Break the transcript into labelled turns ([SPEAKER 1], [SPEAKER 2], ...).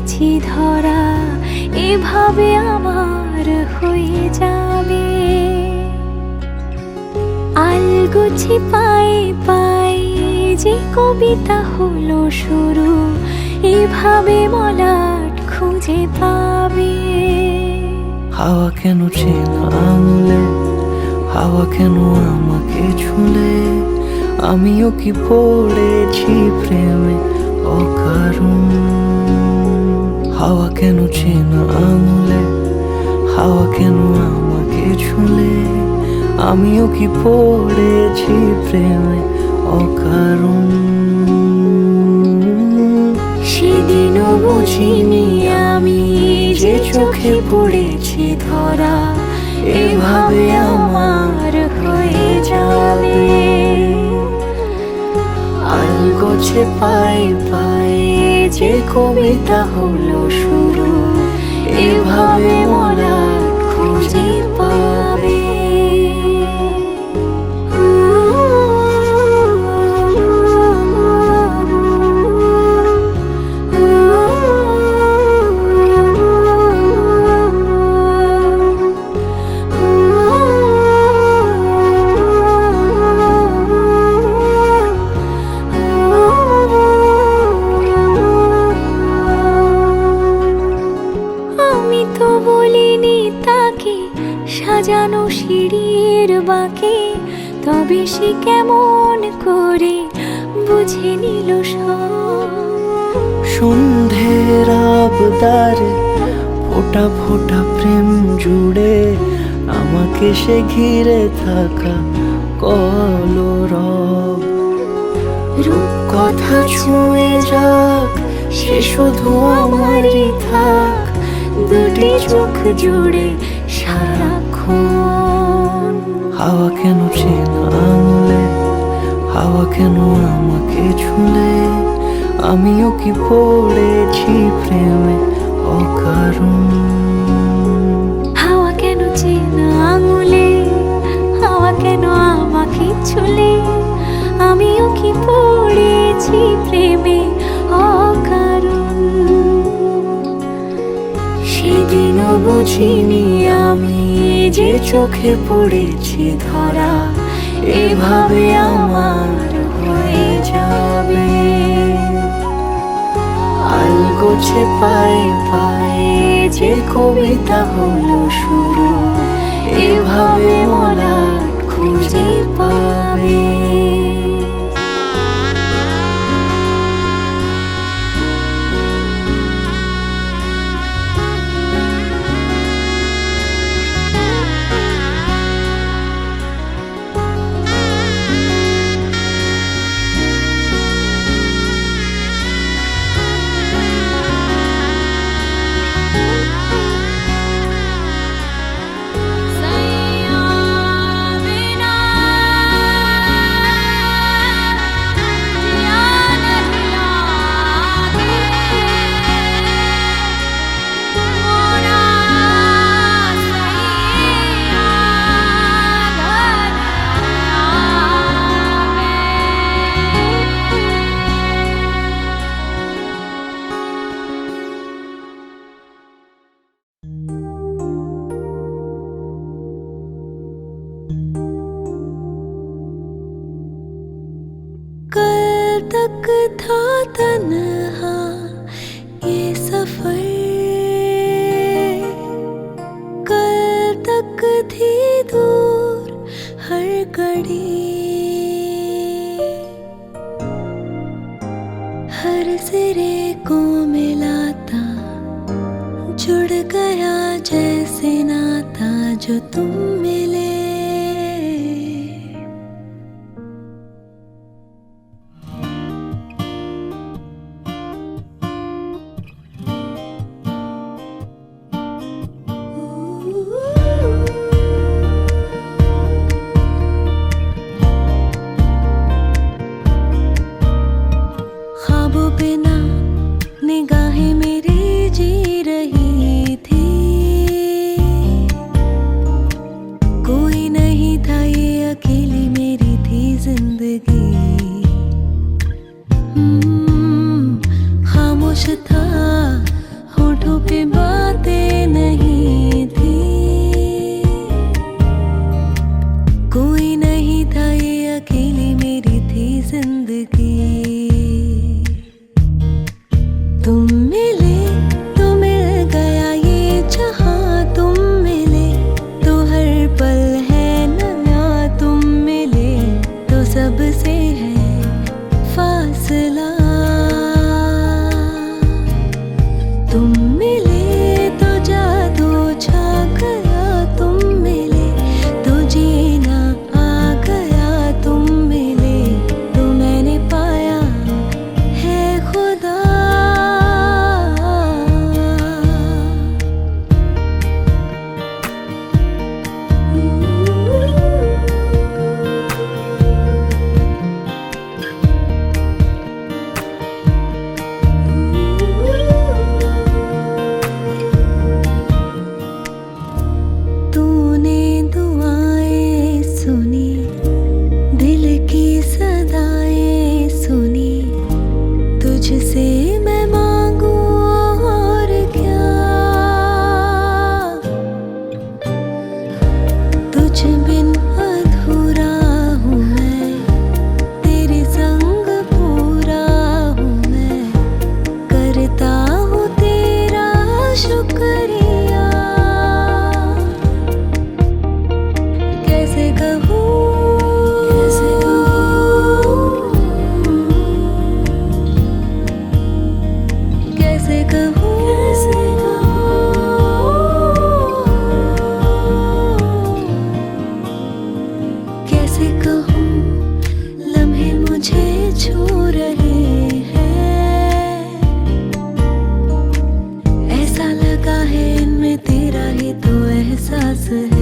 [SPEAKER 1] পড়েছি ধরা, এভাবে আমার হয়ে যাবে। আলগোছি পায়ে পায়ে যে কবিতা হলো শুরু, এভাবে মলাট খুঁজে পাবে।
[SPEAKER 2] হাওয়া কেন চেনা আঙুলে, হাওয়া কেন আমাকে ছুলে, আমিও কি পড়েছি প্রেমে অকারণ। হাওয়া কেন চেনা আঙুলে, হাওয়া কেন আমাকে ছুলে, আমিও কি পড়েছি প্রেমে অকারণ।
[SPEAKER 1] সেদিনও বুঝিনি আমি যে চোখে পড়েছি ধরা, এভাবে আমার হয়ে যাবে।
[SPEAKER 2] আলগোছে পায়ে পায়ে যে কবিতা হলো শুরু,
[SPEAKER 1] এভাবে মলাট খুঁজে পাবে। আমি তো বলিনি তাকে সাজানো সিঁড়ির বাঁকে, তবে সে কেমন করে বুঝে নিল সব।
[SPEAKER 2] সন্ধ্যের আবদারে ফোটা ফোটা প্রেম জুড়ে, আমাকে সে ঘিরে থাকা কলরব।
[SPEAKER 1] রূপকথা ছুঁয়ে যাক, সে শুধু আমারই থাক, দুটি চোখ জুড়ে সারাক্ষণ।
[SPEAKER 2] হাওয়া কেন চেনা আঙুলে, হাওয়া কেন আমাকে ছুলে, আমিও কি পড়েছি প্রেমে অকারণ।
[SPEAKER 1] হাওয়া কেন চেনা আঙুলে, হাওয়া কেন আমাকে ছুলে, আমিও কি পড়েছি প্রেমে অকারণ। সেদিনও বুঝিনি আমি যে চোখে পড়েছি ধরা, এভাবে আমার হয়ে যাবে।
[SPEAKER 2] আলগোছে পায়ে পায়ে যে কবিতা হলো শুরু,
[SPEAKER 1] এভাবে মলাট খুঁজে পাবে। कल तक था तन्हा ये सफर, कल तक थी दूर हर घड़ी, हर सिरे को मिलाता जुड़ गया जैसे नाता जो तुम मिले। ख्वाबों पे ना निगाहें मेरी जी रही थी, कोई तुम मिले तो जादू छा गया, तुम मिले तो जीना आ गया, तुम मिले तो मैंने पाया है खुदा। तूने दुआएं सुनी, दिल की सदाएं सुनी, तुझसे मैं मांगू और क्या। तुझ बिन अधूरा हूँ मैं, तेरे संग पूरा हूँ मैं, करता हूँ तेरा शुक्रिया। कैसे कहूँ, कैसे कैसे कहूँ, कैसे कहूँ, लम्हे मुझे छू रहे हैं, ऐसा लगा है इनमें तेरा ही तो एहसास है।